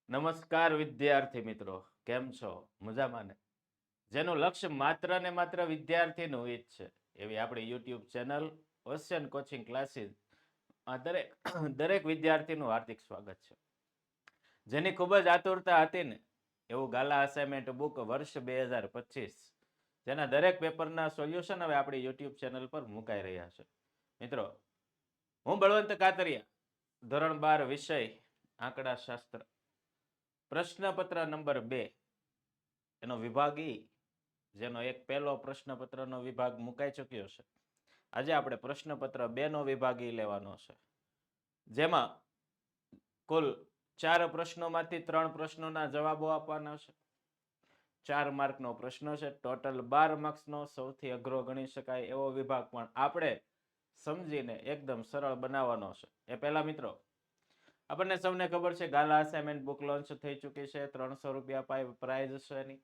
નમસ્કાર વિદ્યાર્થી મિત્રો, કેમ છો? મજામાં ને? જેનું લક્ષ્ય માત્ર ને માત્ર વિદ્યાર્થીનું જ છે એવી આપણી YouTube channel ocean coaching classes આ દરેક દરેક વિદ્યાર્થીનું હાર્દિક સ્વાગત છે. જેની ખૂબ જ આતુરતા હતી ને એવું ગાલા અસાઇનમેન્ટ બુક વર્ષ 2025 જેના દરેક પેપરના સોલ્યુશન હવે આપણી યુટ્યુબ ચેનલ પર મુકાઈ રહ્યા છે. મિત્રો, હું બળવંત કાતરિયા, ધોરણ 12 વિષય આંકડાશાસ્ત્ર, પ્રશ્નપત્ર નંબર 2 એનો વિભાગ ઈ, જેનો એક પહેલો પ્રશ્નપત્રનો વિભાગ મુકાઈ ચૂક્યો છે. આજે આપણે પ્રશ્નપત્ર 2 નો વિભાગ ઈ લેવાનો છે, જેમાં કુલ 4 પ્રશ્નોમાંથી 3 પ્રશ્નોના જવાબો આપવાના છે. 4 માર્કનો પ્રશ્ન છે. ટોટલ 12 માર્ક્સનો સૌથી અઘરો ગણી શકાય એવો વિભાગ પણ આપણે સમજીને એકદમ સરળ બનાવવાનો છે. એ પહેલા મિત્રો, આપણને સૌને ખબર છે ગાલા અસાઇનમેન્ટ બુક લોન્ચ થઈ ચૂકી છે. 300 રૂપિયા પ્રાઇઝ છે એની,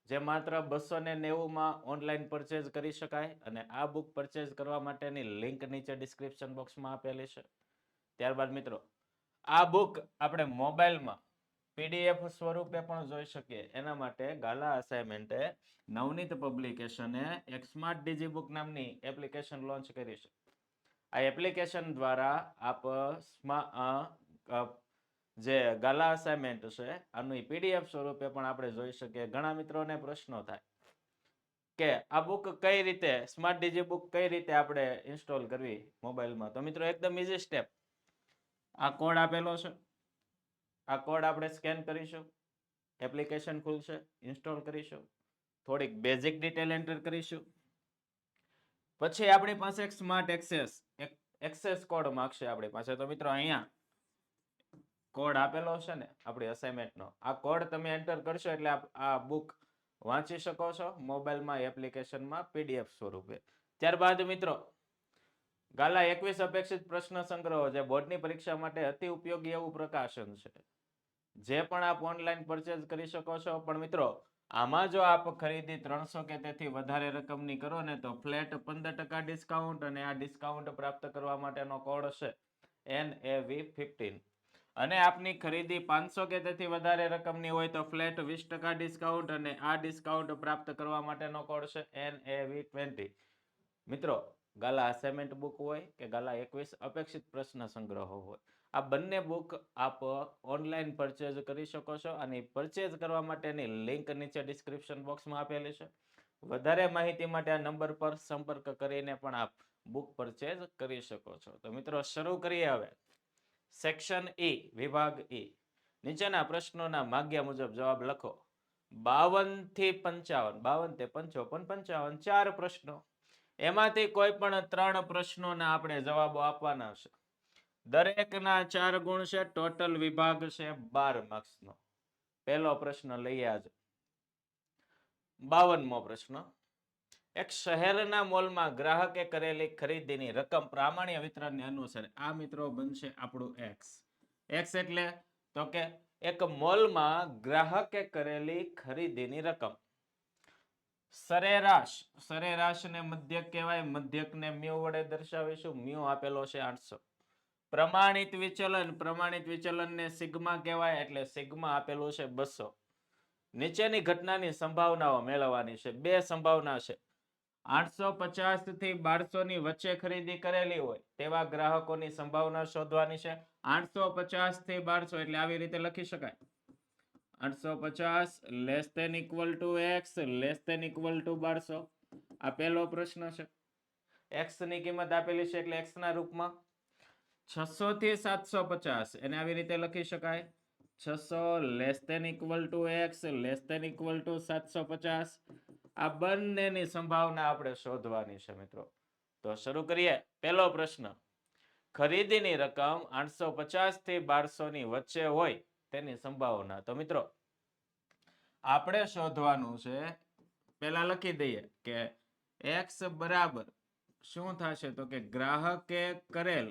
જે માત્ર 290 ઓનલાઈન પરચેઝ કરી શકાય. અને આ બુક પરચેઝ કરવા માટેની લિંક નીચે ડિસ્ક્રિપ્શન બોક્સમાં આપેલી છે. ત્યારબાદ મિત્રો, આ બુક આપણે મોબાઈલમાં પીડીએફ સ્વરૂપે પણ જોઈ શકીએ. એના માટે ગાલા અસાઇનમેન્ટે નવનીત પબ્લિકેશને એક સ્માર્ટ ડિજીબુક નામની એપ્લિકેશન લોન્ચ કરી છે. આ એપ્લિકેશન દ્વારા આપ જે ગાલા અસાઇનમેન્ટ છે આનું પીડીએફ સ્વરૂપે પણ આપણે જોઈ શકીએ. ઘણા મિત્રોને પ્રશ્નો થાય કે આ બુક કઈ રીતે, સ્માર્ટ ડીજી બુક કઈ રીતે આપણે ઇન્સ્ટોલ કરવી મોબાઈલમાં. તો મિત્રો, એકદમ ઈઝી સ્ટેપ. આ કોડ આપેલો છે, આ કોડ આપણે સ્કેન કરીશું, એપ્લિકેશન ખુલશે, ઇન્સ્ટોલ કરીશું, થોડીક બેઝિક ડિટેલ એન્ટર કરીશું, પછી આપણી પાસે એક સ્માર્ટ એક્સેસ કોડ માંગશે આપણી પાસે. તો મિત્રો, અહીંયા કોડ આપેલો છે ને આપણી અસાઇનમેન્ટનો, આ કોડ તમે એન્ટર કરશો એટલે આ બુક વાંચી શકો છો મોબાઈલમાં, એપ્લિકેશનમાં પીડીએફ સ્વરૂપે. ત્યારબાદ મિત્રો, ગાલા 21 અપેક્ષિત પ્રશ્ન સંગ્રહો, જે બોર્ડની પરીક્ષા માટે અતિ ઉપયોગી એવું પ્રકાશન છે, જે પણ આપ ઓનલાઈન પરચેઝ કરી શકો છો. પણ મિત્રો, આમાં જો આપ ખરીદી 300 કે તેથી વધારે રકમની કરો ને તો ફ્લેટ 15% ડિસ્કાઉન્ટ, અને આ ડિસ્કાઉન્ટ પ્રાપ્ત કરવા માટેનો કોડ છે NAV15. અને આપની ખરીદી 500 કે તેથી વધારે રકમની હોય તો ફ્લેટ 20% ડિસ્કાઉન્ટ, અને આ ડિસ્કાઉન્ટ પ્રાપ્ત કરવા માટેનો કોડ છે NAV20. મિત્રો, ગાલા અસાઇનમેન્ટ બુક હોય કે ગાલા 21 અપેક્ષિત પ્રશ્ન સંગ્રહો હોય, આ બંને બુક આપ ઓનલાઈન પરચેઝ કરી શકો છો. અને પરચેઝ કરવા માટેની લિંક નીચે ડિસ્ક્રિપ્શન બોક્સમાં આપેલી છે. વધારે માહિતી માટે આ નંબર પર સંપર્ક કરીને પણ આપ બુક પરચેઝ કરી શકો છો. તો મિત્રો, શરૂ કરીએ હવે. સેક્શન ઈ, વિભાગ ઈ. નીચેના પ્રશ્નોના માગ્યા મુજબ જવાબ લખો. 52 થી 55, 52 થી 55, 55, 4 પ્રશ્નો. એમાંથી કોઈ પણ 3 પ્રશ્નોના આપણે જવાબો આપવાના છે. દરેકના 4 ગુણ છે. ટોટલ વિભાગ છે 12 માર્ક્સનો. પહેલો પ્રશ્ન લઈએ આજે. 52મો પ્રશ્ન. એક શહેરના મોલમાં ગ્રાહકે કરેલી ખરીદીની રકમ પ્રામાણ્ય વિતરણને અનુસાર. આ મિત્રો બનશે આપણું એક્સ. એક્સ એટલે તો કે એક મોલમાં ગ્રાહકે કરેલી ખરીદીની રકમ. સરેરાશ, સરેરાશને મધ્યક કહેવાય. મધ્યકને મ્યુ વડે દર્શાવીશું. મ્યુ આપેલો છે 800. પ્રમાણિત વિચલન, પ્રમાણિત વિચલનને સિગ્મા કહેવાય, એટલે સિગ્મા આપેલું છે 200. નીચેની ઘટનાની સંભાવનાઓ મેળવવાની છે. બે સંભાવના છે. 850 થી 1200 ની વચ્ચે ખરીદી કરેલી હોય તેવા ગ્રાહકોની સંભાવના શોધવાની છે. 850 થી 1200 એટલે આવી રીતે લખી શકાય. 850 less than equal to x less than equal to 1200. આ પહેલો પ્રશ્ન છે. એક્સ ની કિંમત આપેલી છે એટલે એક્સ ના રૂપમાં. 600 થી 750 એને આવી રીતે લખી શકાય. 600 less than equal to x less than equal to 750. આ બંનેની સંભાવના આપણે શોધવાની છે મિત્રો. તો શરૂ કરીએ. પહેલો પ્રશ્ન. ખરીદીની રકમ 850 થી 1200 ની વચ્ચે હોય તેની સંભાવના. તો મિત્રો, આપણે શોધવાનું છે. પહેલા લખી દઈએ કે એક્સ બરાબર શું થશે, તો કે ગ્રાહકે કરેલ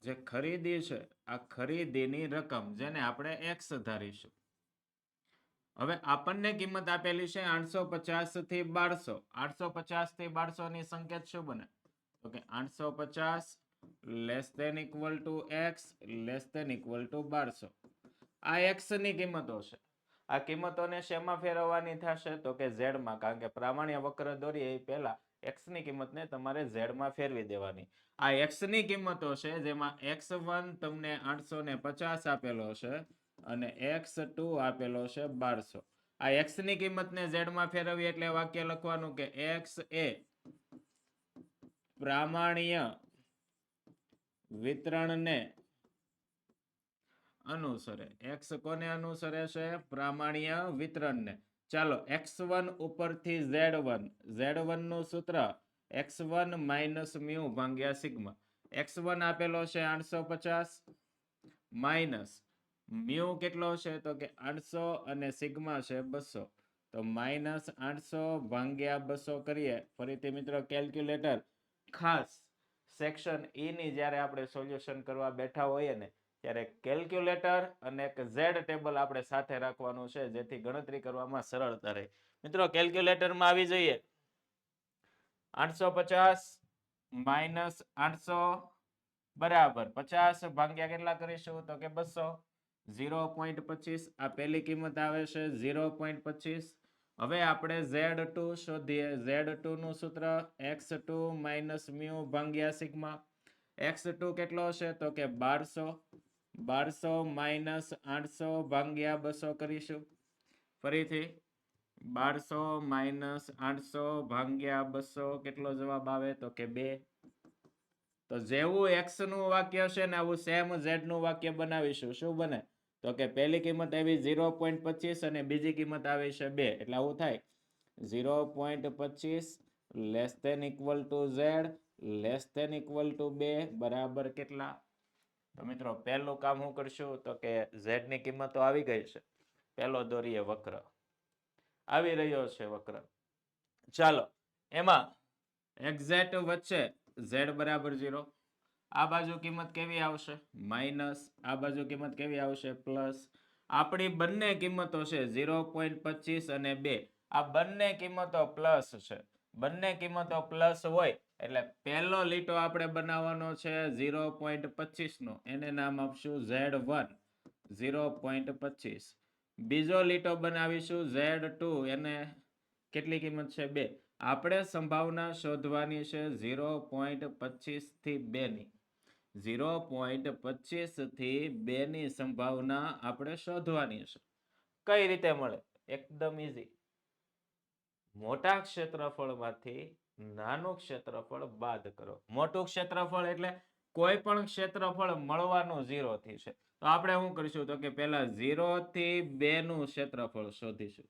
જે ખરીદી છે આ ખરીદીની રકમ, જેને આપણે એક્સ ધારીશું. હવે આપણને કિંમત આપેલી છે 850 થી 1200. 850 થી 1200 ની સંકેત શું બને, તો કે 850 less than equal to x less than equal to 1200. આ એક્સ ની કિંમતો છે. આ કિંમતોને શેમાં ફેરવવાની થશે તો કે ઝેડ માં, કારણ કે પ્રામાણ્ય વક્ર દોરીએ એ પહેલા એક્સ ની કિંમતને તમારે ઝેડ માં ફેરવી દેવાની. આ એક્સ ની કિંમતો છે જેમાં x1 તમને 850 આપેલો છે અને x2 આપેલો છે 1200. આ x ની કિંમતને z માં ફેરવી એટલે વાક્ય લખવાનું કે x એ પ્રામાણ્ય વિતરણને અનુસરે. x કોને અનુસરે છે? પ્રામાણ્ય વિતરણને. ચાલો x1 ઉપરથી z1 નું સૂત્ર x1 માઇનસ મ્યુ ભાગ્યા સિગ્મા. x1 આપેલો છે 850 માઇનસ મ્યુ કેટલો છે તો કે 800 અને સિગ્મા છે 200. તો માઇનસ 800 ભાગ્યા 200 કરીએ. ફરીથી મિત્રો કેલ્ક્યુલેટર ખાસ સેક્શન ઈ ની જ્યારે આપણે સોલ્યુશન કરવા બેઠા હોઈએ ને ત્યારે કેલ્ક્યુલેટર અને એક ઝેડ ટેબલ આપણે સાથે રાખવાનું છે જેથી ગણતરી કરવામાં સરળતા રહે. મિત્રો કેલ્ક્યુલેટરમાં આવી જઈએ. 850 માઇનસ 800 બરાબર 50 ભાગ્યા કેટલા કરીશું તો કે 200. 0.25 આ પહેલી કિંમત આવે છે 0.25. હવે આપણે Z2 શોધીએ. Z2 નું સૂત્ર x2 માઇનસ મ્યુ ભાગ્યા સિગ્મા. x2 કેટલો છે તો કે 1200. 1200 માઇનસ 800 ભાગ્યા 200 કરીશું. ફરીથી 1200 માઇનસ 800 ભાગ્યા 200 કેટલો જવાબ આવે તો કે 2. તો જેવું x નું વાક્ય છે ને આવું સેમ z નું વાક્ય બનાવીશું. શું બને તો કે પહેલી કિંમત આવી 0.25 અને બીજી કિંમત આવી છે 2. એટલે આવું થાય 0.25 less than equal to z less than equal to 2 બરાબર કેટલા? તો મિત્રો પહેલું કામ હું કરશું તો કે z ની કિંમતો આવી ગઈ છે. પહેલો દોરીએ વક્ર. આવી રહ્યો છે વક્ર. ચાલો એમાં એક્ઝેક્ટ વચ્ચે z બરાબર 0. આ બાજુ કિંમત કેવી આવશે? માઇનસ. આ બાજુ કિંમત કેવી આવશે? પ્લસ. આપણી બંને કિંમતો છે 0.25 અને 2. આ બંને કિંમતો પ્લસ છે. બંને કિંમતો પ્લસ હોય એટલે પહેલો લીટો આપણે બનાવવાનો છે 0.25 નો. એને નામ આપશું Z1 0.25. બીજો લીટો બનાવીશું Z2. એને કેટલી કિંમત છે? 2. આપણે સંભાવના શોધવાની છે 0.25 થી 2 ની. 0.25 થી 2 ની સંભાવના આપણે શોધવાની છે. કઈ રીતે મળે? એકદમ ઈઝી. મોટા ક્ષેત્રફળમાંથી નાનું ક્ષેત્રફળ બાદ કરો. મોટું ક્ષેત્રફળ એટલે કોઈ પણ ક્ષેત્રફળ મળવાનું 0 થી છે. તો આપણે શું કરીશું તો કે પહેલા 0 થી 2 નું ક્ષેત્રફળ શોધીશું.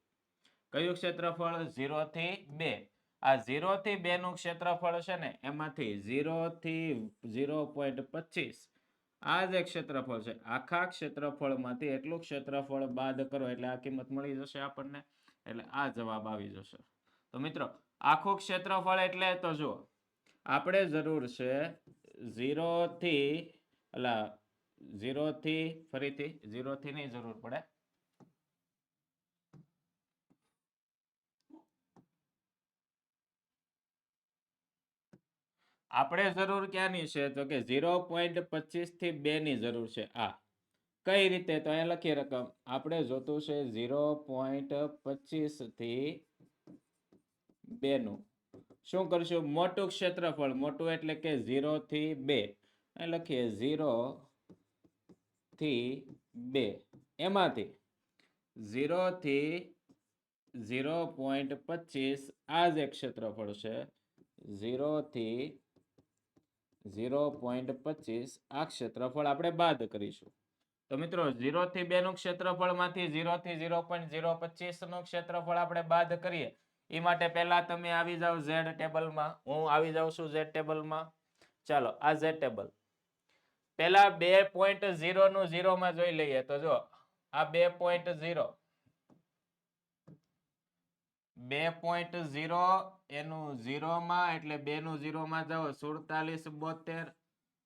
કયું ક્ષેત્રફળ? 0 થી 2. આ 0 થી 2 નું ક્ષેત્રફળ છે ને એમાંથી 0 થી 0.25 આ જે ક્ષેત્રફળ છે આખા ક્ષેત્રફળમાંથી એટલું ક્ષેત્રફળ બાદ કરો એટલે આ કિંમત મળી જશે આપણને. એટલે આ જવાબ આવી જશે. તો મિત્રો આખું ક્ષેત્રફળ એટલે તો જો આપણે જરૂર છે 0 થી 0 થી ફરીથી 0 થી ની જરૂર પડે. આપણે જરૂર ક્યાંની છે તો કે 0.25 થી 2 ની જરૂર છે. આ કઈ રીતે તો અહીંયા લખીએ રકમ. આપણે જોતું છે 0.25 થી 2 નું. શું કરશું? મોટું ક્ષેત્રફળ. મોટું એટલે કે 0 થી 2. અહીં લખીએ 0 થી 2. એમાંથી 0 થી 0.25 આ જે ક્ષેત્રફળ છે 0 થી 0.25 આ ક્ષેત્રફળ આપણે બાદ કરીશું. તો મિત્રો 0 થી 2 નું ક્ષેત્રફળમાંથી 0 થી 0.025 નું ક્ષેત્રફળ આપણે બાદ કરીએ. એ માટે પહેલા તમે આવી જાઓ ઝેડ ટેબલમાં. હું આવી જાઉં છું ઝેડ ટેબલમાં. ચાલો આ ઝેડ ટેબલ. પહેલા 2.0 નું 0 માં જોઈ લઈએ. તો જો આ 2.0 2.0 એનું 0 માં એટલે 2 નું 0 માં જાઓ 47 72.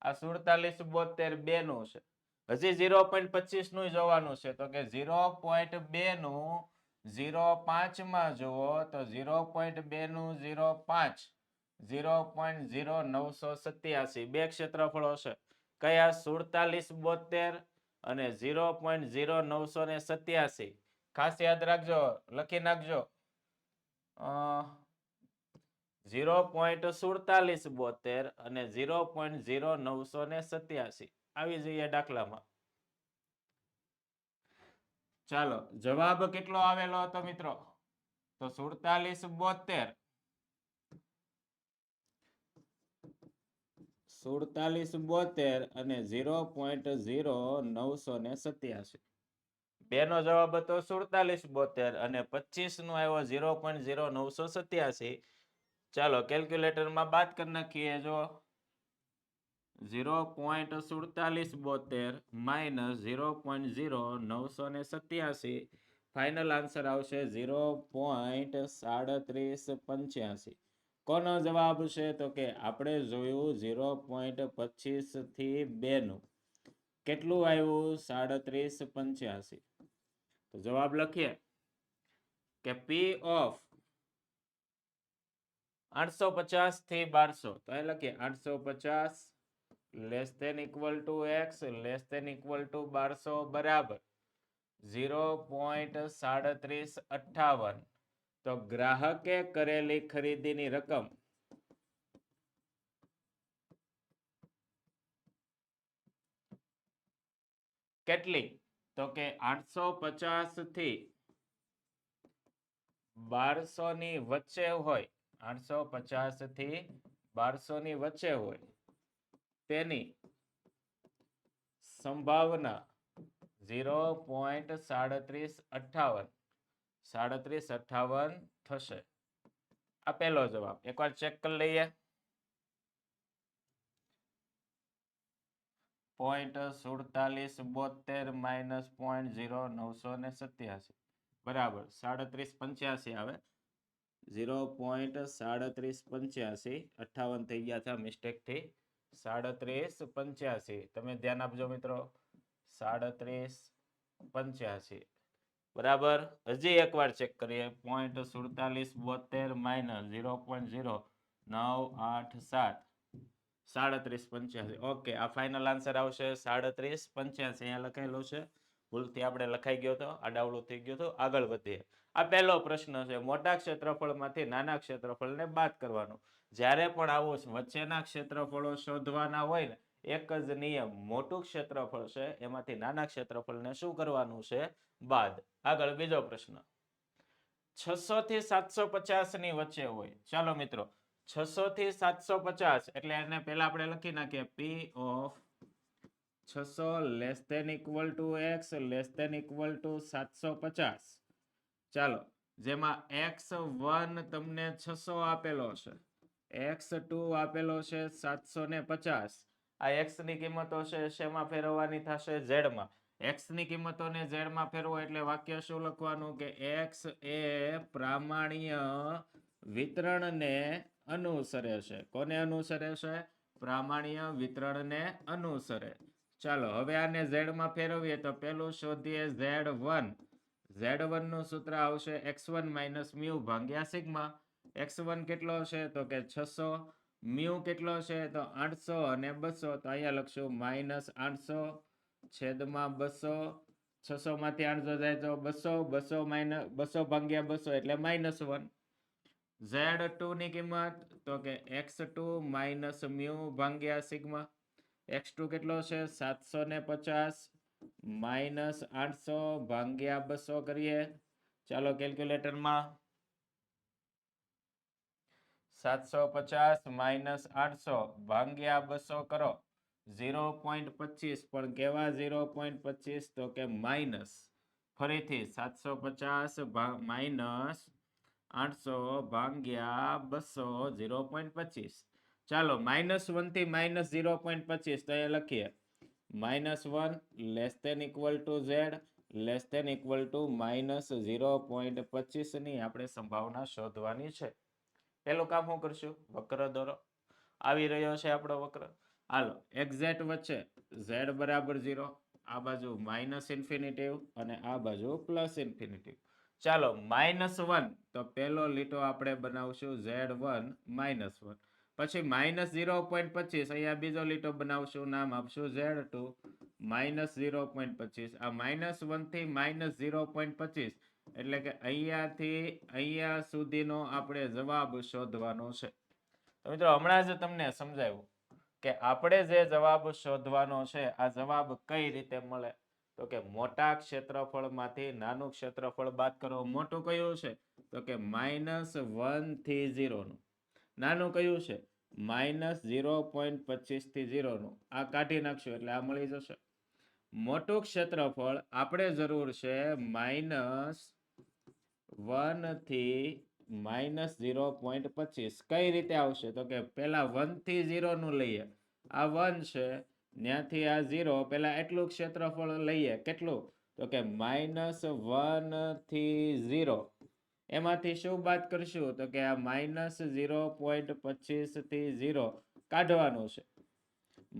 આ 47 72 2 નું છે. હજી 0.25 નું જોવાનું છે તો કે 0.2 નું 0.5 માં જુઓ તો 0.2 નું 0.5 0.0987 બે ક્ષેત્રફળો છે કયા 4772 અને 0.0987 ખાસ યાદ રાખજો લખી નાખજો 0.4772 અને 0.0987 આવી જઈએ દાખલામાં ચાલો જવાબ કેટલો આવેલો હતો મિત્રો તો 4772 અને 0.0987 બે નો જવાબ હતો 4772 અને 25 નો આવ્યો 0.0987 ચાલો કેલ્ક્યુલેટરમાં બાદ કરી નાખીએ જો 0.4772 માઇનસ 0.0987 ફાઇનલ આન્સર આવશે 0.3785 કોનો જવાબ છે તો કે આપણે જોયું 0.25 થી 2 નું કેટલું આવ્યું 3785 તો જવાબ લખીએ કે P ઓફ 850 થી 1200 તો અહીં લખીએ 850 less than equal to x less than equal to 1200 બરાબર 0.3758 તો ગ્રાહકે કરેલી ખરીદીની રકમ કેટલી તો કે 850 થી 1200 ની વચ્ચે હોય 850 થી 1200 ની વચ્ચે હોય તેની સંભાવના 0.3758 થશે આ પહેલો જવાબ એકવાર ચેક કરી લઈએ 0.4772 માઇનસ 0.0987 બરાબર 3785 આવે 0.3785 58 થઈ ગયા હતા મિસ્ટેક થી 3785 તમે ધ્યાન આપજો મિત્રો 3785 બરાબર હજી એકવાર ચેક કરીએ 0.4772 માઇનસ 0.0987 3785 ઓકે આ ફાઇનલ આન્સર આવશે 3785 અહીંયા લખાયેલું છે ભૂલથી આપણે લખાઈ ગયો હતો આડાવડું થઈ ગયું હતું આગળ વધીએ આ પહેલો પ્રશ્ન છે મોટા ક્ષેત્રફળમાંથી નાના ક્ષેત્રફળને બાદ કરવાનું જ્યારે પણ આવું વચ્ચેના ક્ષેત્રફળો શોધવાના હોય ને એક જ નિયમ મોટું ક્ષેત્રફળ છે એમાંથી નાના ક્ષેત્રફળને શું કરવાનું છે બાદ આગળ બીજો પ્રશ્ન 600 થી 750 ની વચ્ચે હોય ચાલો મિત્રો 600 થી 750 એટલે એને પહેલા આપણે લખી નાખીએ P of 600 less than equal to x less than equal to 750 ચાલો જેમાં x1 તમને 600 આપેલો છે x2 આપેલો છે 750 આ x ની કિંમતો છે શેમાં ફેરવવાની થશે z માં x ની કિંમતોને z માં ફેરવો એટલે વાક્ય શું લખવાનું કે x એ પ્રામાણ્ય વિતરણને અનુસરે છે કોને અનુસરે છે પ્રામાણ્ય વિતરણને અનુસરે ચાલો હવે આને z માં ફેરવીએ તો પેલું શોધીએ z1 નું સૂત્ર આવશે x1 માઇનસ મ્યુ ભાગ્યા સિગ્મા x1 કેટલો છે તો કે 600 મ્યુ કેટલો છે તો 800 અને 200 તો અહીંયા લખશું માઇનસ 800 છેદમાં 200 600 માંથી 800 જાય તો 200 માઇનસ 200 ભાગ્યા 200 એટલે -1 z2 ની કિંમત તો કે x2 માઇનસ મ્યુ ભાગ્યા સિગ્મા x2 કેટલો છે 750 માઇનસ 800 ભાગ્યા 200 કરીએ ચાલો કેલ્ક્યુલેટરમાં 750 માઇનસ 800 ભાગ્યા 200 કરો 0.25 પણ કેવા 0.25 તો કે માઇનસ ફરીથી 750 માઇનસ 800 ભાગ્યા 200 0.25 ચાલો -1 થી -0.25 તો એ લખીએ -1 less than equal to z less than equal to -0.25 ની આપણે સંભાવના શોધવાની છે પેલું કામ શું કરશું વક્ર દોરો આવી રહ્યો છે આપણો વક્ર હાલો એક્ઝેક્ટ વચ્ચે z બરાબર 0 આ બાજુ માઇનસ ઇન્ફિનિટિવ અને આ બાજુ પ્લસ ઇન્ફિનિટિવ ચાલો -1 તો પેલો લીટો આપણે બનાવશું z1 -1 પછી -0.25 અહીંયા બીજો લીટો બનાવશું, નામ આપશું Z2 -0.25. આ -1 થી -0.25 એટલે કે અહીંયાથી અહીંયા સુધીનો આપણે જવાબ શોધવાનો છે. તો મિત્રો હમણાં જ તમને સમજાવ્યું કે આપણે જે જવાબ શોધવાનો છે આ જવાબ કઈ રીતે મળે. તો કે મોટા ક્ષેત્રફળમાંથી નાનું ક્ષેત્રફળ બાદ કરો. મોટું કયું છે? તો કે -1 થી 0 નું. નાનું કયું છે? -0.25 થી 0 નું. આ કાઢી નાખશું એટલે આ મળી જશે. મોટું ક્ષેત્રફળ આપણે જરૂર છે -1 થી -0.25. કઈ રીતે આવશે? તો કે પેલા 1 થી 0 નું લઈએ. આ 1 છે, ત્યાંથી આ 0, પેલા એટલું ક્ષેત્રફળ લઈએ. કેટલું? તો કે -1 થી 0. એમાંથી શું બાદ કરશું? તો કે આ -0.25 થી 0 કાઢવાનું છે.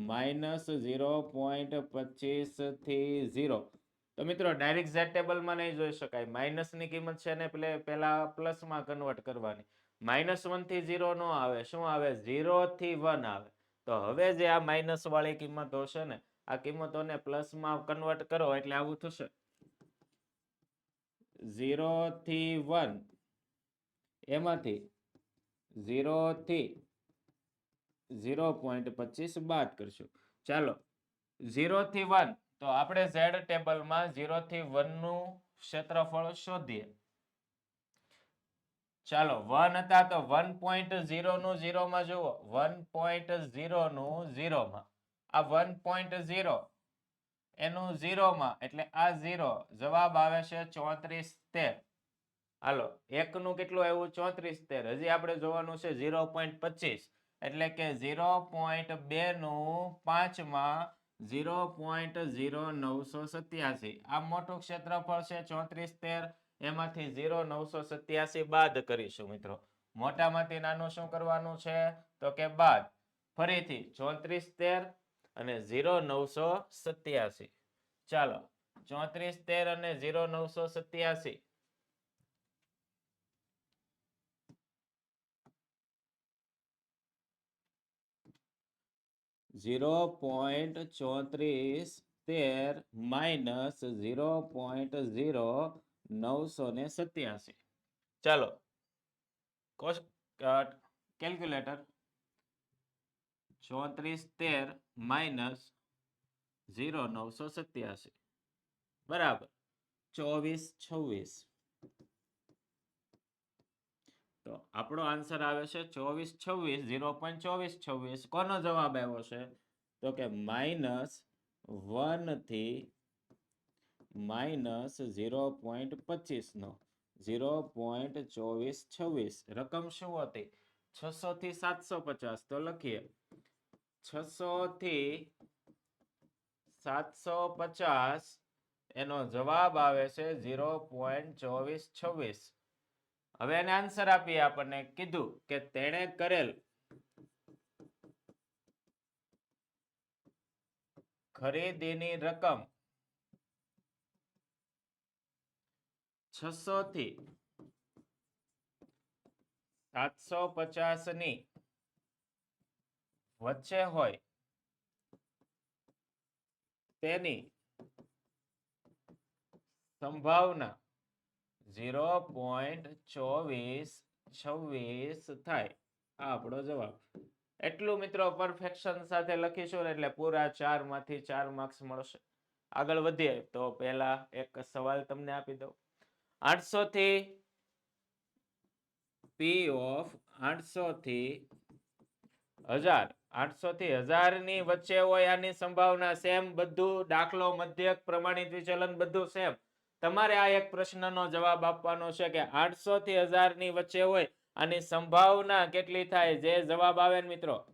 -0.25 થી 0. તો મિત્રો ડાયરેક્ટ Z ટેબલમાં નહીં જોઈ શકાય. માઇનસની કિંમત છે ને પેલા પ્લસમાં કન્વર્ટ કરવાની. -1 થી 0 નો આવે. શું આવે? 0 થી 1 આવે. તો હવે જે આ માઇનસ વાળી કિંમતો છે ને, આ કિંમતોને પ્લસમાં કન્વર્ટ કરો એટલે આવું થશે. 0 થી 1 એમાંથી 0 થી 0.25 બાદ કરશું. ચાલો 0 થી 1, તો આપણે Z ટેબલમાં 0 થી 1 નું ક્ષેત્રફળ શોધીએ. ચાલો 1 હતા તો 1.0 નું 0 માં જુઓ. 1.0 નું 0 માં. આ 1.0 એનું 0 માં એટલે આ 0. જવાબ આવે છે 3413. હાલો 1 નું કેટલું આવ્યું? 3413. હજી આપણે જોવાનું છે 0.25 એટલે કે 0.2 નું 5 માં 0.0987. આ મોટું ક્ષેત્રફળ છે 3413. એમાંથી 0.987 બાદ કરીશું મિત્રો. મોટામાંથી નાનું શું કરવાનું છે? તો કે બાદ. ફરીથી 3413 અને 0.987. ચાલો 3413 અને 0.987. 0.3413 માઇનસ 0.0987. ચાલો કેલ્ક્યુલેટર. 3413 માઇનસ 0.987 બરાબર 2426. તો આપણો આન્સર આવે છે 2426. 0.2426. કોનો જવાબ આવ્યો છે? તો કે -1 થી -0.25 નો 0.2426. રકમ શું હતી? 600 થી 750. તો લખીએ 600 થી 750. એનો જવાબ આવે છે 0.2426. હવે એને આન્સર આપીએ. આપણને કીધું કે તેણે કરેલ ખરીદીની રકમ 600 થી 750 ની વચ્ચે હોય તેની સંભાવના 0.2426 થાય. આ આપણો જવાબ. એટલું મિત્રો પરફેક્શન સાથે લખીશું ને એટલે પૂરા 4 માંથી 4 માર્ક્સ મળશે. આગળ વધીએ તો પહેલા એક સવાલ તમને આપી દઉં. 800 થી P of 800 થી 1000. 800 થી 1000 ની વચ્ચે હોય આની સંભાવના. સેમ બધું. દાખલો, મધ્યક, પ્રમાણિત વિચલન બધું સેમ. તમારે આ એક પ્રશ્નનો જવાબ આપવાનો છે કે 800 થી 1000 ની વચ્ચે હોય આની સંભાવના કેટલી થાય. જે જવાબ આવે ને મિત્રો,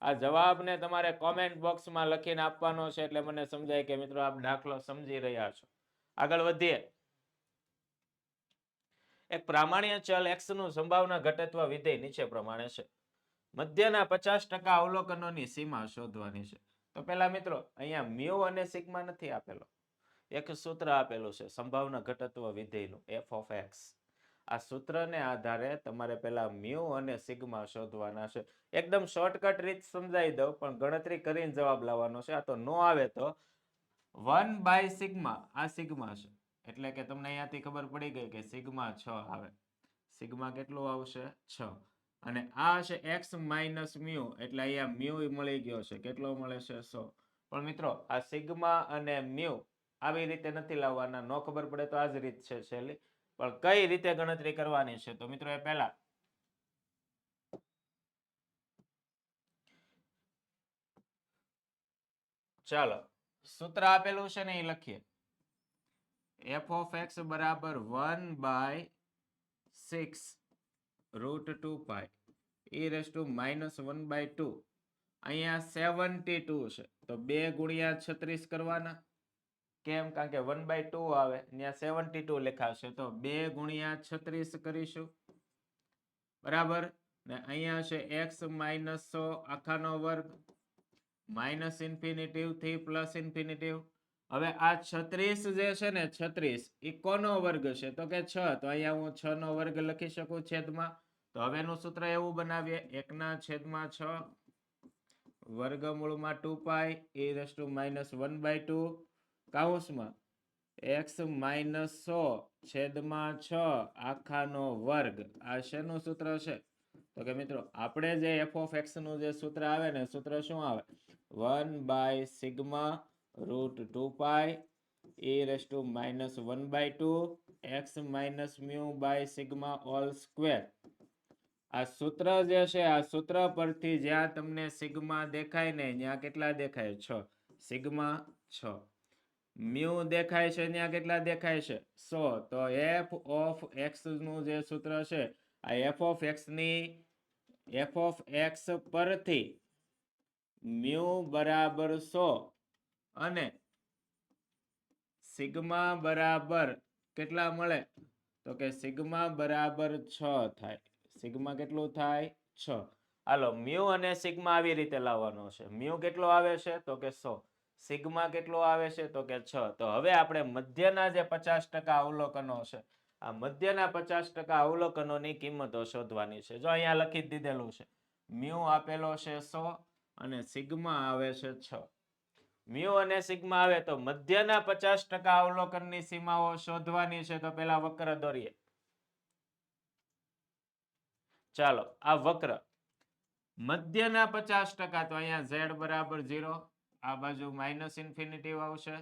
આ જવાબને તમારે કોમેન્ટ બોક્સમાં લખીને આપવાનો છે એટલે મને સમજાય કે મિત્રો આપ દાખલો સમજી રહ્યા છો. આગળ વધીએ. એક પ્રામાણ્ય ચલ x નું સંભાવના ઘટત્વ વિધેય નીચે પ્રમાણે છે. મધ્યના 50% અવલોકનોની સીમા શોધવાની છે. તો પહેલા મિત્રો અહીંયા મ્યુ અને સિગ્મા નથી આપેલો. એક સૂત્ર આપેલું છે સંભાવના ઘટત્વ વિધેયનું f of x. આ સૂત્રને આધારે તમારે પહેલા મ્યુ અને સિગ્મા શોધવાના છે. એકદમ શોર્ટકટ રીત સમજાવી દઉં, પણ ગણતરી કરીને જવાબ લાવવાનો છે. આ તો નો આવે તો 1/σ આ સિગ્મા છે, એટલે કે તમને અહીંયાથી ખબર પડી ગઈ કે સિગ્મા 6 આવે. સિગ્મા કેટલું આવશે? 6. અને આ હશે x માઇનસ મ્યુ, એટલે અહીંયા મ્યુ મળી ગયો છે. કેટલો મળે છે? 100. પણ મિત્રો આ સિગ્મા અને મ્યુ આવી રીતે નથી લાવવાના. નો ખબર પડે તો આ જ રીત છે છેલ્લી. પણ કઈ રીતે ગણતરી કરવાની છે તો મિત્રો એ પહેલા ચાલો સૂત્ર આપેલું છે ને એ લખીએ. f of x બરાબર 1/6 √2 pi e raised to -1/2. અહીંયા 72 છે તો 2 ગુણ્યા 36 કરવાના. કેમ? કારણ કે 1/2 આવે, ત્યાં 72 લખાશે તો 2 ગુણ્યા 36 કરીશું. બરાબર. ને અહીંયા છે x માઇનસ 100 આખાનો વર્ગ માઇનસ ઇન્ફિનિટિવ થી પ્લસ ઇન્ફિનિટિવ. હવે આ 36 જે છે ને 36 એ કોનો વર્ગ છે? તો કે 6. તો અહીંયા હું 6 નો વર્ગ લખી શકું છેદમાં. તો હવેનું સૂત્ર એવું બનાવીએ 1/6 વર્ગમૂળમાં 2 પાઈ e raised to -1/2 કૌંસમાં x માઇનસ 100 છેદમાં 6 આખાનો વર્ગ. આ શેનું સૂત્ર છે? તો કે મિત્રો આપણે જે f of x નું જે સૂત્ર આવે ને, સૂત્ર શું આવે? 1/σ √2 પાઈ e raised to -1/2 x minus mu by sigma all square. આ સૂત્ર જે છે, આ સૂત્ર પરથી જ્યાં તમને સિગ્મા દેખાય ને ત્યાં કેટલા દેખાય? 6. સિગ્મા 6. મ્યુ દેખાય છે ત્યાં કેટલા દેખાય છે? 100. તો f of x નું જે સૂત્ર છે, આ f of x ની f of x પરથી મ્યુ બરાબર 100 અને સિગ્મા બરાબર કેટલા મળે? તો કે સિગ્મા બરાબર 6 થાય. સિગ્મા કેટલું થાય? 6. હાલો મ્યુ અને સિગ્મા આવી રીતે લાવવાનો છે. મ્યુ કેટલો આવે છે? તો કે 100. સિગ્મા કેટલો આવે છે? તો કે 6. તો હવે આપણે મધ્યના જે 50% અવલોકનો છે, આ મધ્યના 50% અવલોકનોની કિંમતો શોધવાની છે. જો અહીંયા લખી દીધેલું છે. મ્યુ આપેલો છે 100 અને સિગ્મા આવે છે 6. મ્યુ અને સિગ્મા આવે તો મધ્યના 50% અવલોકનની સીમાઓ શોધવાની છે. તો પેલા વક્ર દોરીએ. ચાલો આ વક્ર મધ્યના 50%, તો અહીંયા z બરાબર 0, આ બાજુ માઇનસ ઇન્ફિનિટી આવશે.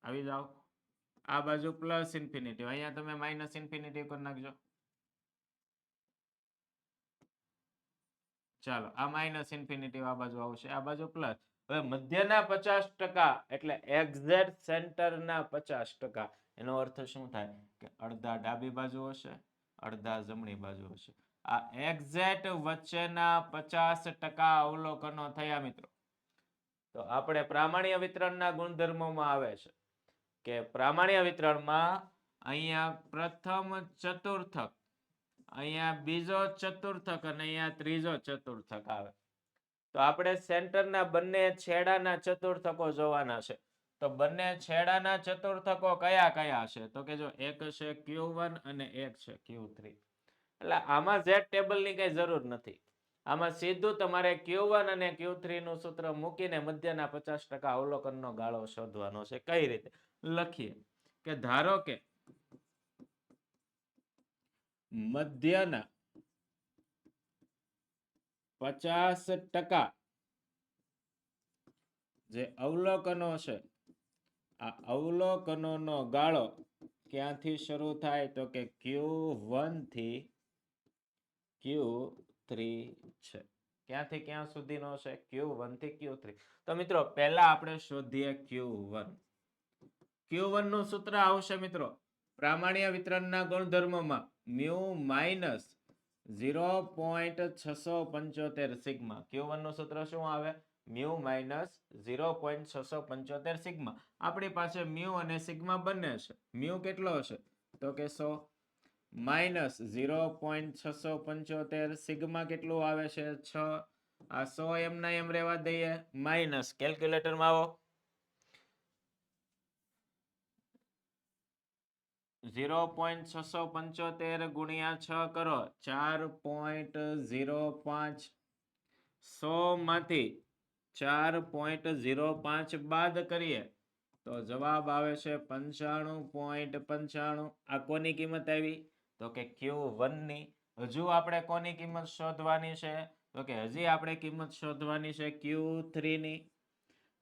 આવી જાઓ. આ બાજુ પ્લસ ઇન્ફિનિટી, અહીંયા તમે માઇનસ ઇન્ફિનિટી કરી નાખજો. ચાલો આ માઇનસ ઇન્ફિનિટી આ બાજુ આવશે, આ બાજુ પ્લસ. હવે મધ્યના 50% એટલે એક્ઝેક્ટ સેન્ટરના 50%. એનો અર્થ શું થાય? કે અડધા ડાબી બાજુ હશે, અડધા જમણી બાજુ હશે. આ એક્ઝેક્ટ વચ્ચેના 50% અવલોકનો થયા મિત્રો. તો આપણે પ્રામાણ્ય વિતરણના ગુણધર્મોમાં આવે છે કે પ્રામાણ્ય વિતરણમાં અહીંયા પ્રથમ ચતુર્થક, અહીંયા બીજો ચતુર્થક અને અહીંયા ત્રીજો ચતુર્થક આવે. તો આપણે સેન્ટરના બંને છેડાના ચતુર્થકો જોવાના છે. તો બંને છેડાના ચતુર્થકો કયા કયા છે? તો કે જો એક છે Q1 અને એક છે Q3. એટલે આમાં z ટેબલની કઈ જરૂર નથી. આમાં સીધું તમારે Q1 અને Q3 નું સૂત્ર મૂકીને મધ્યના 50% અવલોકનનો ગાળો શોધવાનો છે. કઈ રીતે લખીએ? કે ધારો કે મધ્યના 50% જે અવલોકનો છે, આ અવલોકનોનો ગાળો ક્યાંથી શરૂ થાય? તો કે Q1 થી Q3 છે. ક્યાંથી ક્યાં સુધીનો છે? Q1 થી Q3. તો મિત્રો પહેલા આપણે શોધીએ Q1. Q1 નું સૂત્ર આવશે મિત્રો પ્રામાણ્ય વિતરણના ગુણધર્મમાં મ્યુ માઇનસ 0.675 સિગ્મા. Q1 નું સૂત્ર શું આવે? Mu minus 0.675 sigma. આપણી પાસે મ્યુ અને સિગ્મા બંને છે. મ્યુ કેટલો છે? તો કે 100 માઇનસ 0.675 સિગ્મા કેટલું આવે છે? 6. આ 100 એમના એમ રહેવા દઈએ. માઇનસ કેલ્ક્યુલેટરમાં આવો. 0.675 ગુણ્યા 6 કરો 4.05 100 માંથી 4.05 બાદ કરીએ તો જવાબ આવે છે 95.95. આ કોની કિંમત આવી? તો કે Q1 ની. હજુ આપણે કોની કિંમત શોધવાની છે? તો કે હજી આપણે કિંમત શોધવાની છે Q3 ની.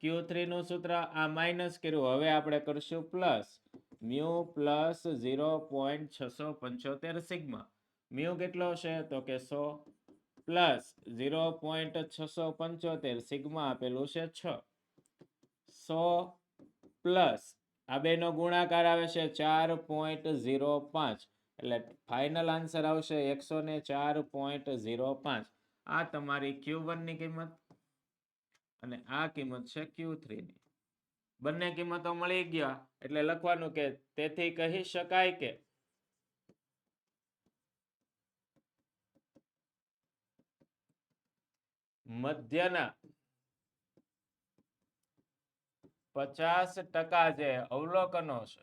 Q3 નું સૂત્ર આ માઇનસ કર્યું, હવે આપણે કરશું plus. Mu plus 0.675 sigma. Mu કેટલો છે? તો કે 100 પ્લસ 0.675 સિગ્મા આપેલું છે 6. 100 પ્લસ આ બેનો ગુણાકાર આવે છે 4.05, એટલે ફાઇનલ આન્સર આવશે 104.05. આ તમારી Q1 ની કિંમત અને આ કિંમત છે Q3 ની. બંને કિંમતો મળી ગયા એટલે લખવાનું કે તેથી કહી શકાય કે મધ્યના 50% જે અવલોકનો છે,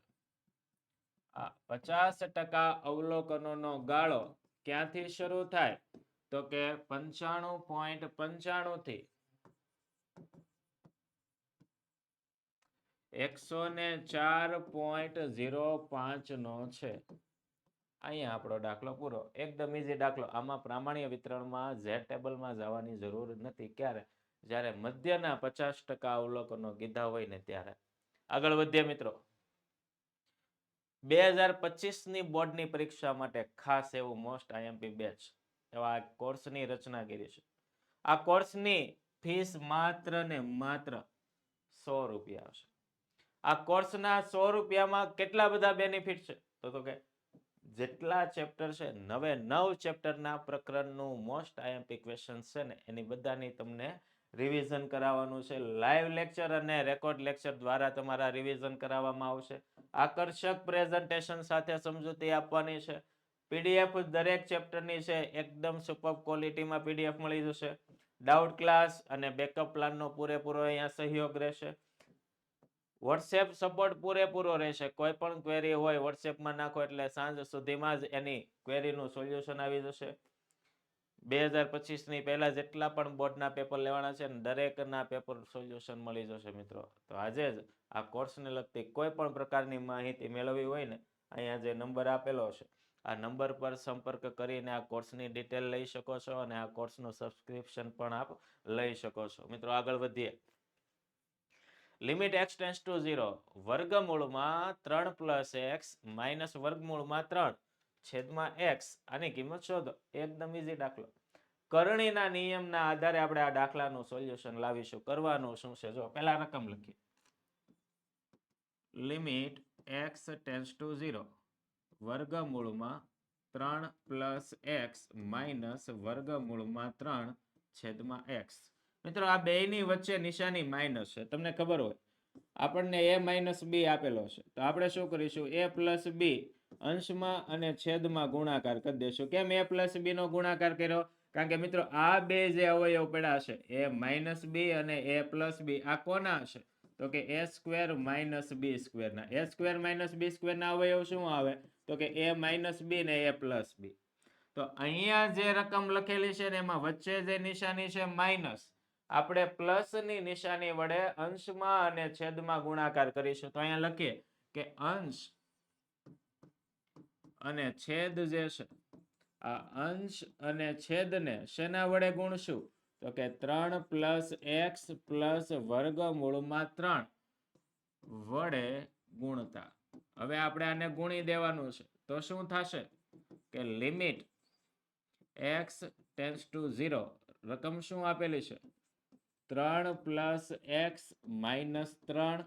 આ 50% અવલોકનોનો ગાળો ક્યાંથી શરૂ થાય? તો કે 95.95 થી 104.05 નો છે. અહીંયા આપણો દાખલો પૂરો. એકદમ ઈઝી દાખલો. આમાં પ્રામાણ્ય વિતરણમાં Z ટેબલમાં જવાની જરૂર નથી. ક્યારે? જ્યારે મધ્યના 50% અવલોકનો કીધા હોય ને ત્યારે. આગળ વધીએ મિત્રો. 2025 ની બોર્ડની પરીક્ષા માટે ખાસ એવું મોસ્ટ આઈએમપી બેચ એવા કોર્સની રચના કરી છે. આ કોર્સની ફીસ માત્ર ને માત્ર 100 રૂપિયા છે. આ કોર્સના 100 રૂપિયામાં કેટલા બધા બેનિફિટ છે? તો કે જેટલા ચેપ્ટર છે 9 ચેપ્ટરના પ્રકરણનું મોસ્ટ આઈએમપી ક્વેશ્ચન છે ને એની બધાની તમને રિવિઝન કરાવવાનું છે. લાઈવ લેક્ચર અને રેકોર્ડ લેક્ચર દ્વારા તમારા રિવિઝન કરાવવામાં આવશે. આકર્ષક પ્રેઝન્ટેશન સાથે સમજૂતી આપવાની છે. પીડીએફ દરેક ચેપ્ટરની છે, એકદમ સુપર ક્વોલિટીમાં પીડીએફ મળી જશે. ડાઉટ ક્લાસ અને બેકઅપ પ્લાનનો પૂરેપૂરો અહીંયા સહયોગ રહેશે. વોટ્સએપ સપોર્ટ પૂરેપૂરો રહેશે. કોઈ પણ ક્વેરી હોય વોટ્સએપમાં નાખો એટલે સાંજ સુધીમાં જ એની ક્વેરીનું સોલ્યુશન આવી જશે. 2025 ની પહેલા જેટલા પણ બોર્ડના પેપર લેવાના છે ને દરેકના પેપર સોલ્યુશન મળી જશે મિત્રો. તો આજે જ આ કોર્સને લગતી કોઈ પણ પ્રકારની માહિતી મેળવવી હોય ને અહીંયા જે નંબર આપેલો છે આ નંબર પર સંપર્ક કરીને આ કોર્સની ડિટેલ લઈ શકો છો અને આ કોર્સનું સબસ્ક્રિપ્શન પણ આપ લઈ શકો છો. મિત્રો આગળ વધીએ. લિમિટ x ટેન્સ ટુ 0 વર્ગમૂળમાં 3 પ્લસ x માઇનસ વર્ગમૂળમાં 3 છેદમાં x આની કિંમત શોધો. એકદમ ઈઝી દાખલો. કરણીના નિયમના આધારે આપણે આ દાખલાનું સોલ્યુશન લાવીશું. કરવાનું શું છે જો પહેલા રકમ લખીએ. લિમિટ x ટેન્સ ટુ 0 વર્ગમૂળમાં 3 પ્લસ x માઇનસ વર્ગમૂળમાં 3 છેદમાં x. મિત્રો આ બેયની વચ્ચે નિશાની માઇનસ છે. તમને ખબર હોય આપણને a માઇનસ b આપેલો છે તો આપણે શું કરીશું? a પ્લસ b અંશમાં અને છેદમાં ગુણાકાર કરી દઈશું. કેમ a પ્લસ b નો ગુણાકાર કર્યો? કારણ કે મિત્રો આ બે જે અવયવ પડ્યા છે a માઇનસ b અને a પ્લસ b આ કોના છે? તો કે a square minus b square ના. a square minus b square ના અવયવ શું આવે? તો કે a માઇનસ b ને a પ્લસ b. તો અહીંયા જે રકમ લખેલી છે ને એમાં વચ્ચે જે નિશાની છે માઇનસ, આપણે પ્લસ ની નિશાની વડે અંશમાં અને છેદમાં ગુણાકાર કરીશું. તો અહીંયા લખીએ કે અંશ અને છેદ જે છે આ અંશ અને છેદને શેના વડે ગુણશું? તો કે 3 પ્લસ એક્સ પ્લસ વર્ગમૂળમાં 3 વડે ગુણતા. હવે આપણે આને ગુણી દેવાનું છે તો શું થશે કે લિમિટ x ટેન્સ ટુ 0 રકમ શું આપેલી છે? 3 પ્લસ એક્સ માઇનસ 3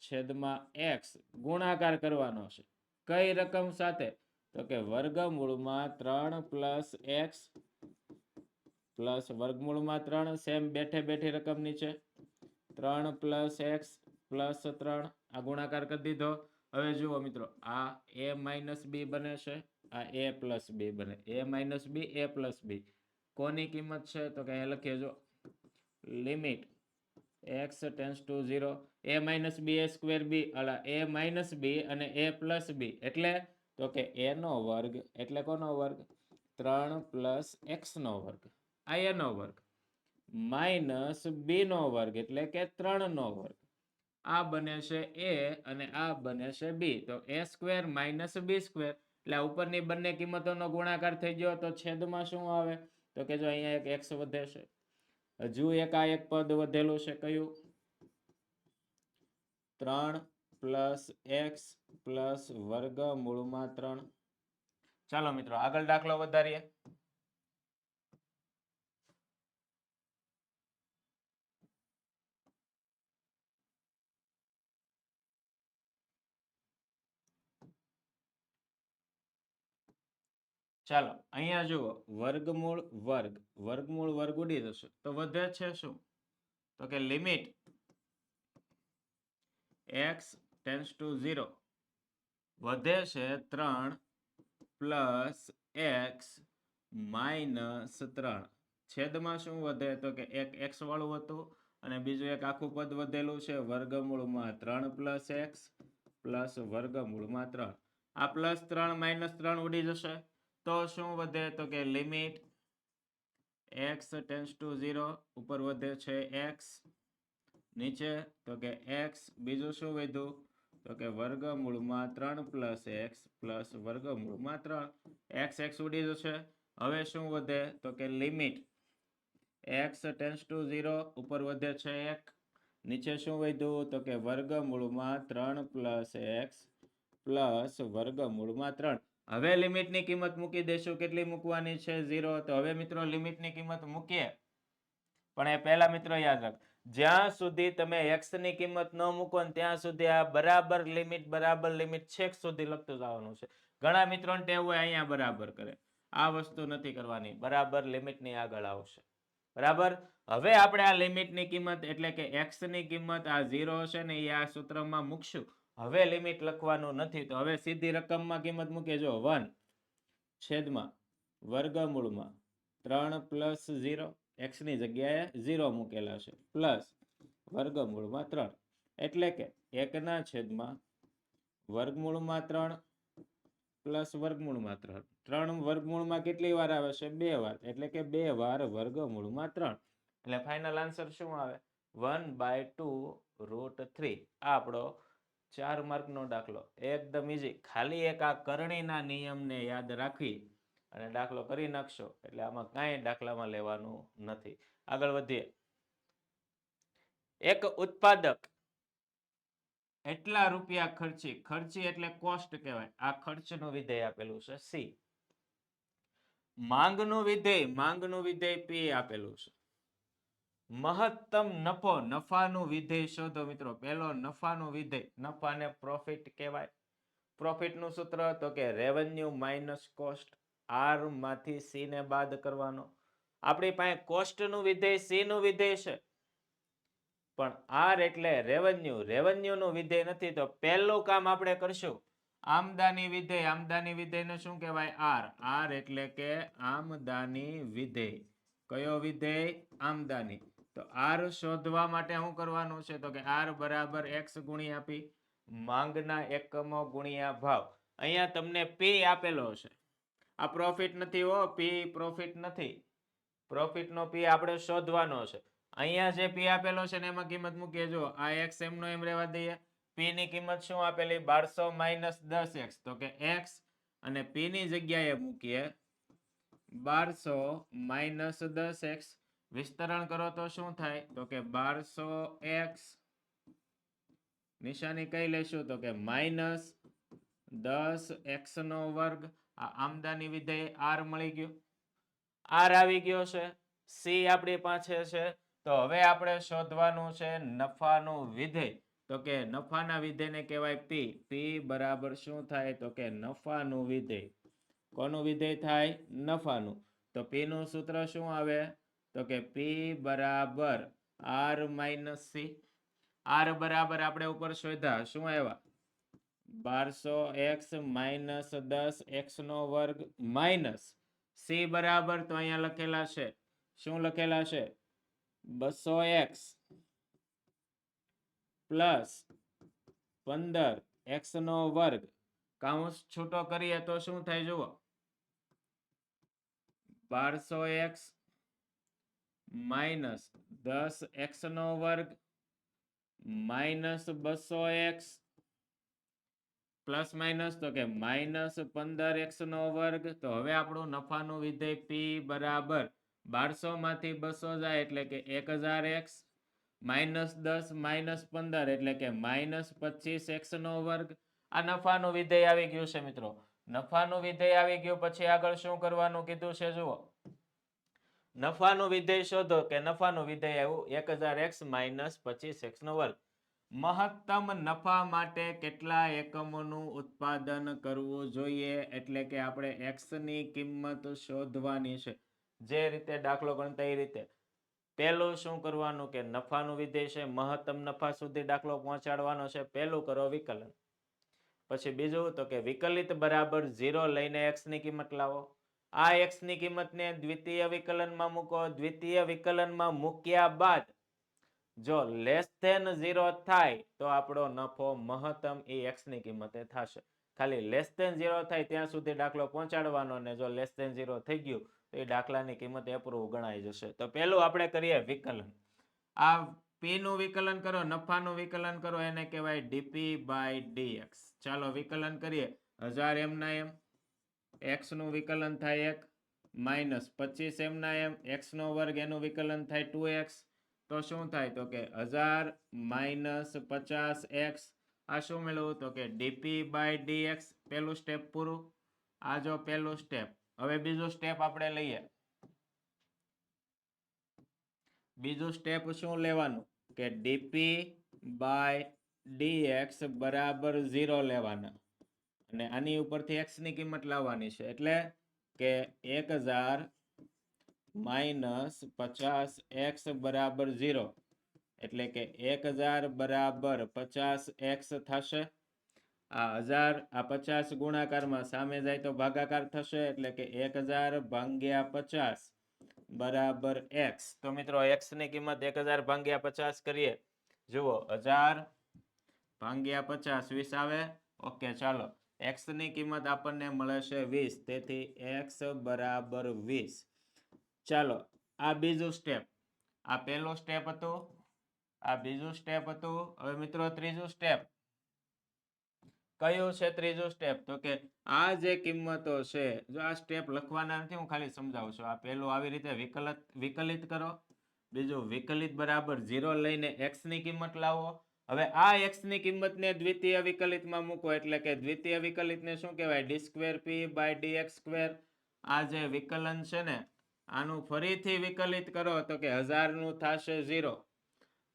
છેદમાં x ગુણાકાર કરવાનો છે. કઈ રકમ સાથે? તો કે વર્ગમૂળમાં 3 પ્લસ એક્સ પ્લસ વર્ગમૂળમાં 3 સેમ બેઠે બેઠી રકમની છે. 3 પ્લસ એક્સ પ્લસ 3 આ ગુણાકાર કરી દીધો. હવે જુઓ મિત્રો આ a માઇનસ b બને છે, આ a પ્લસ b બને. a minus b a plus b કોની કિંમત છે? તો કે અહીંયા લખીએ જો limit x tends to 0 a minus B એ સ્ક્વેર બી અલા a માઇનસ બી અને a પ્લસ બી એટલે તો કે a નો વર્ગ એટલે કોનો વર્ગ 3 પ્લસ x નો વર્ગ આ a નો વર્ગ માઇનસ બી નો વર્ગ એટલે કે 3 નો વર્ગ આ બને છે a અને આ બને છે બી તો a square minus b square એટલે ઉપરની બંને કિંમતોનો ગુણાકાર થઈ ગયો તો છેદમાં શું આવે તો કે જો અહીંયા એક x વધે છે હજુ એક આ એક પદ વધેલું છે કયું 3 પ્લસ એક્સ પ્લસ વર્ગમૂળમાં 3 ચાલો મિત્રો આગળ દાખલો વધારીએ ચાલો અહીંયા જુઓ વર્ગમૂળ વર્ગ ઉડી જશે તો વધે છે શું તો કે લિમિટ x ટેન્સ ટુ 0 વધે છે 3 પ્લસ x માઇનસ 3 છેદમાં શું વધે તો કે એક x વાળું હતું અને બીજું એક આખું પદ વધેલું છે વર્ગમૂળમાં 3 પ્લસ x પ્લસ વર્ગમૂળમાં 3 આ પ્લસ 3 માઇનસ 3 ઉડી જશે તો શું વધે તો કે લિમિટ x ટેન્સ ટુ 0 ઉપર વધે છે x નીચે તો કે x બીજું શું વધ્યું તો કે વર્ગમૂળમાં 3 પ્લસ x પ્લસ વર્ગમૂળમાં 3 x ઉડી જશે હવે શું વધે તો કે લિમિટ x ટેન્સ ટુ 0 ઉપર વધે છે 1 નીચે શું વધ્યું તો કે વર્ગમૂળમાં 3 પ્લસ x પ્લસ વર્ગમૂળમાં 3 હવે લિમિટની કિંમત મૂકી દેશું કેટલી મૂકવાની છે 0 તો હવે મિત્રો લિમિટની કિંમત મૂકીએ પણ એ પહેલા મિત્રો યાદ રાખ જ્યાં સુધી તમે x ની કિંમત ન મૂકો ને ત્યાં સુધી આ બરાબર લિમિટ છેક સુધી લખતું જવાનું છે ઘણા મિત્રોને ટેવ હોય અહીંયા બરાબર કરે આ વસ્તુ નથી કરવાની બરાબર લિમિટની આગળ આવશે બરાબર હવે આપણે આ લિમિટની કિંમત એટલે કે x ની કિંમત આ 0 છે ને એ આ સૂત્રમાં મૂકશું હવે લિમિટ લખવાનું નથી તો હવે સીધી રકમમાં કિંમત મૂકે જો 1 છેદમાં વર્ગમૂળમાં 3 પ્લસ 0 x ની જગ્યાએ 0 મૂકેલા છે પ્લસ વર્ગમૂળમાં 3 એટલે કે 1 ના છેદમાં વર્ગમૂળમાં 3 પ્લસ વર્ગમૂળમાં 3 3 વર્ગમૂળમાં કેટલી વાર આવે છે 2 વાર એટલે કે 2 વાર વર્ગમૂળમાં 3 એટલે ફાઇનલ આન્સર શું આવે 1/2√3 આ આપણો 4 માર્કનો દાખલો એકદમ ઈઝી ખાલી એક આ કરણીના નિયમને યાદ રાખી અને દાખલો કરી નાખશો એટલે આમાં કાંઈ દાખલામાં લેવાનું નથી આગળ વધીએ એક ઉત્પાદક એટલા રૂપિયા ખર્ચી એટલે કોસ્ટ કહેવાય આ ખર્ચનું વિધેય આપેલું છે સી માંગનું વિધેય પી આપેલું છે મહત્તમ નફો નફાનું વિધેય શોધો મિત્રો પહેલો નફાનું વિધેય નફાને પ્રોફિટ કહેવાય પ્રોફિટનું સૂત્ર તો કે રેવન્યુ માઇનસ કોસ્ટ આર માંથી સી ને બાદ કરવાનો આપણી પાસે કોસ્ટનું વિધેય સી નું વિધેય છે પણ આર એટલે રેવન્યુનું વિધેય નથી તો પહેલું કામ આપણે કરશું આમદાની વિધેયને શું કહેવાય આર એટલે કે આમદાની વિધેય કયો વિધેય આમદાની તો આર શોધવા માટે શું કરવાનું છે તો કે આર બરાબર x ગુણ્યા પી માંગના એકમો ગુણ્યા ભાવ અહીંયા તમને પી આપેલો છે આ પ્રોફિટ નથી હો પી પ્રોફિટ નથી પ્રોફિટનો પી આપણે શોધવાનો છે અહીંયા જે પી આપેલો છે ને એમાં કિંમત મૂકીએ જો આ x એમનો એમ રહેવા દઈએ પી ની કિંમત શું આપેલી 1200 માઇનસ 10x તો કે x અને પી ની જગ્યાએ મૂકીએ 1200 માઇનસ 10x વિસ્તરણ કરો તો શું થાય તો કે 1200x નિશાની કઈ લેશું તો કે માઇનસ 10x નો વર્ગ આ આમદાની વિધેય આર મળી ગયું આર આવી ગયો છે સી આપણી પાસે છે તો હવે આપણે શોધવાનું છે નફાનું વિધેય તો કે નફાના વિધેયને કહેવાય પી પી બરાબર શું થાય તો કે નફાનું વિધેય કોનું વિધેય થાય નફાનું તો પી નું સૂત્ર શું આવે તો કે પી બરાબર આર માઇનસ સી આર બરાબર આપણે ઉપર શોધ્યા શું આવ્યા 1200x માઇનસ 10x નો વર્ગ માઇનસ સી બરાબર તો અહીંયા લખેલા છે શું લખેલા છે 200x પ્લસ 15x નો વર્ગ કાઉન્સ છૂટો કરીએ તો શું થાય જુઓ 1200x માઇનસ 10x નો વર્ગ માઇનસ 200x પ્લસ માઇનસ તો કે માઇનસ 15x નો વર્ગ. તો હવે આપણું નફાનું વિધેય p બરાબર 1200 માંથી 200 જાય એટલે કે 1000x માઇનસ 10 માઇનસ 15 એટલે કે માઇનસ 25x નો વર્ગ. આ નફાનું વિધેય આવી ગયું છે મિત્રો. નફાનું વિધેય આવી ગયું પછી આગળ શું કરવાનું કીધું છે જુઓ. નફાનું વિધેય શોધો કે નફાનું વિધેય આવ્યું 1000x માઇનસ 25x નો વર્ગ. મહત્તમ નફા માટે કેટલા એકમોનું ઉત્પાદન કરવું જોઈએ એટલે કે આપણે x ની કિંમત શોધવાની છે. જે રીતે દાખલો ગણતા એ રીતે પહેલું શું કરવાનું કે નફાનું વિધેય છે મહત્તમ નફા સુધી દાખલો પહોંચાડવાનો છે. પહેલું કરો વિકલન. પછી બીજું તો કે વિકલિત બરાબર 0 લઈને x ની કિંમત લાવો. આ x ની કિંમતને દ્વિતીય વિકલનમાં મૂકો. દ્વિતીય વિકલનમાં મૂક્યા બાદ જો લેસ ધેન 0 થાય તો આપણો નફો મહત્તમ એ x ની કિંમતે થશે. ખાલી લેસ ધેન 0 થાય ત્યાં સુધી દાખલો પહોંચાડવાનો ને જો લેસ ધેન 0 થઈ ગયું તો એ દાખલાની કિંમત એપ્રુવ ગણાઈ જશે. તો પહેલું આપણે કરીએ વિકલન. આ p નું વિકલન કરો, નફાનું વિકલન કરો, એને કહેવાય dp બાય dx. ચાલો વિકલન કરીએ. 1000 એમ ના એમ x નું વિકલન થાય 1 માઇનસ 25 એમ ના એમ x નો વર્ગ એનું વિકલન થાય 2x. તો શું થાય તો કે 1000 માઇનસ 50x. આ શું મેળવું તો કે dp બાય dx. પહેલું સ્ટેપ પૂરું. આ જો પહેલું સ્ટેપ. હવે બીજું સ્ટેપ આપણે લઈએ. બીજું સ્ટેપ શું લેવાનું કે dp બાય dx બરાબર 0 લેવાના અને આની ઉપરથી x ની કિંમત લાવવાની છે એટલે કે 1000 માઇનસ 50x બરાબર 0 એટલે કે 1000 બરાબર 50x થશે. આ 1000 આ 50 ગુણાકારમાં સામે જાય તો ભાગાકાર થશે એટલે કે 1000 ભાગ્યા 50 બરાબર x. તો મિત્રો x ની કિંમત 1000 ભાગ્યા 50 કરીએ. જુઓ 1000 ભાગ્યા 50 20 આવે. ઓકે ચાલો x ની કિંમત આપણને મળે છે 20. તેથી x બરાબર 20. ચાલો આ બીજું સ્ટેપ. આ પહેલો સ્ટેપ હતો. આ બીજું સ્ટેપ હતું. હવે મિત્રો ત્રીજું સ્ટેપ કયું છે? ત્રીજું સ્ટેપ તો કે આ જે કિંમતો છે જો આ સ્ટેપ લખવાના નથી, હું ખાલી સમજાવું છું. આ પહેલું આવી રીતે વિકલિત કરો. બીજું વિકલિત બરાબર 0 લઈને x ની કિંમત લાવો. હવે આ x ની કિંમતને દ્વિતીય વિકલિતમાં મૂકો એટલે કે દ્વિતીય વિકલિતને શું કહેવાય d2p બાય dx સ્ક્વેર. આ જે વિકલન છે ને આનું ફરીથી વિકલિત કરો તો કે 1000 નું થશે 0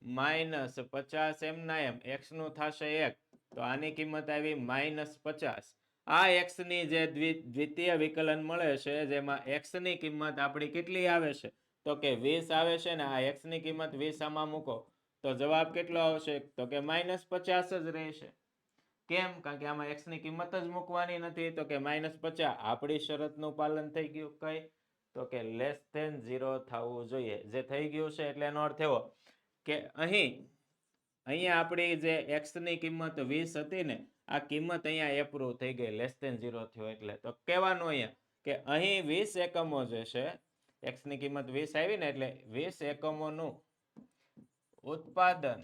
માઇનસ 50 એમ ના એમ x નું થશે 1. તો આની કિંમત આવી માઇનસ 50. આ x ની જે દ્વિતીય વિકલન મળે છે જેમાં x ની કિંમત આપણી કેટલી આવે છે તો કે 20 આવે છે ને આ x ની કિંમત 20 આમાં મૂકો તો જવાબ કેટલો આવશે તો કે માઇનસ 50 જ રહેશે. કેમ? કારણ કે આમાં x ની કિંમત જ મૂકવાની નથી. તો કે માઇનસ 50. આપણી શરતનું પાલન થઈ ગયું. કઈ? તો કે લેસ ધેન 0 થવું જોઈએ. જે થઈ ગયું છે એટલે એનો અર્થ એવો કે અહીંયા આપણી જે x ની કિંમત 20 હતી ને આ કિંમત અહીંયા એપ્રુવ થઈ ગઈ લેસ ધેન 0 થયો એટલે. તો કહેવાનું અહીંયા કે અહીં 20 એકમો જે છે x ની કિંમત 20 આવી ને એટલે 20 એકમોનું ઉત્પાદન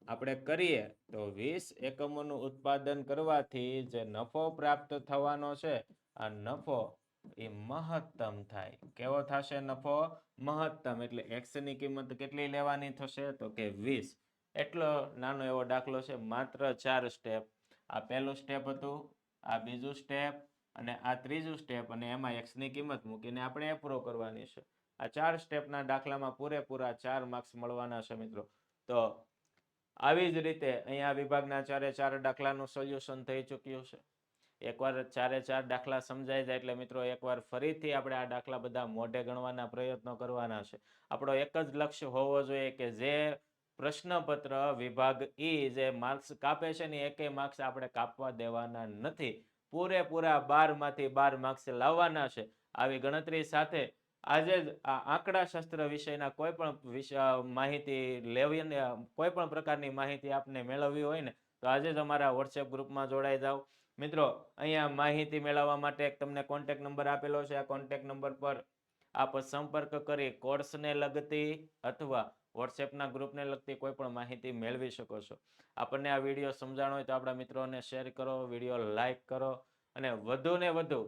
આપણે કરીએ તો 20 એકમોનું ઉત્પાદન કરવાથી જે નફો પ્રાપ્ત થવાનો છે આ નફો એ મહત્તમ થાય. કેવો થશે નફો? મહત્તમ. એટલે x ની કિંમત કેટલી લેવાની થશે તો કે 20. એટલો નાનો એવો દાખલો છે. માત્ર 4 સ્ટેપ. આ પહેલું સ્ટેપ હતું, આ બીજું સ્ટેપ અને આ ત્રીજું સ્ટેપ અને એમાં x ની કિંમત મૂકીને આપણે એપ્રુવ કરવાની છે. આ 4 સ્ટેપના દાખલામાં પૂરેપૂરા 4 માર્ક્સ મળવાના છે મિત્રો. તો આવી જ રીતે અહીંયા વિભાગના 4 દાખલાનું સોલ્યુશન થઈ ચૂક્યું છે. એકવાર 4 દાખલા સમજાઈ જાય એટલે મિત્રો એકવાર ફરીથી આપણે આ દાખલા બધા મોઢે ગણવાના પ્રયત્નો કરવાના છે. આપણો એક જ લક્ષ્ય હોવો જોઈએ કે જે પ્રશ્નપત્ર વિભાગ જે માર્ક્સ કાપે છે ને એકેય માર્ક્સ આપણે કાપવા દેવાના નથી. પૂરેપૂરા 12 માંથી 12 માર્ક્સ લાવવાના છે. આવી ગણતરી સાથે આજે જ આ આંકડાશાસ્ત્ર વિષયના કોઈ પણ માહિતી લેવી ને કોઈ પણ પ્રકારની માહિતી આપને મેળવવી હોય ને તો આજે જ અમારા વોટ્સએપ ગ્રુપમાં જોડાઈ જાઓ. મિત્રો, અહીંયા માહિતી મેળવવા માટે એક તમને કોન્ટેક્ટ નંબર આપેલો છે. આ કોન્ટેક્ટ નંબર પર આપ સંપર્ક કરી કોર્સને લગતી અથવા વોટ્સએપના ગ્રુપને લગતી કોઈ પણ માહિતી મેળવી શકો છો. આપણને આ વિડીયો સમજાણો હોય તો આપણા મિત્રોને શેર કરો, વિડીયો લાઈક કરો અને વધુ ને વધુ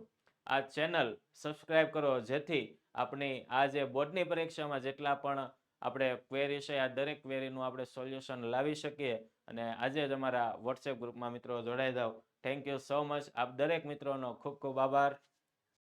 આ ચેનલ સબસ્ક્રાઇબ કરો, જેથી આપણી આ જે બોર્ડની પરીક્ષામાં જેટલા પણ આપણે ક્વેરી છે આ દરેક ક્વેરીનું આપણે સોલ્યુશન લાવી શકીએ. અને આજે જ અમારા વોટ્સએપ ગ્રુપમાં મિત્રો જોડાઈ જાઓ. Thank you so much. આપ દરેક મિત્રોનો ખૂબ ખૂબ આભાર.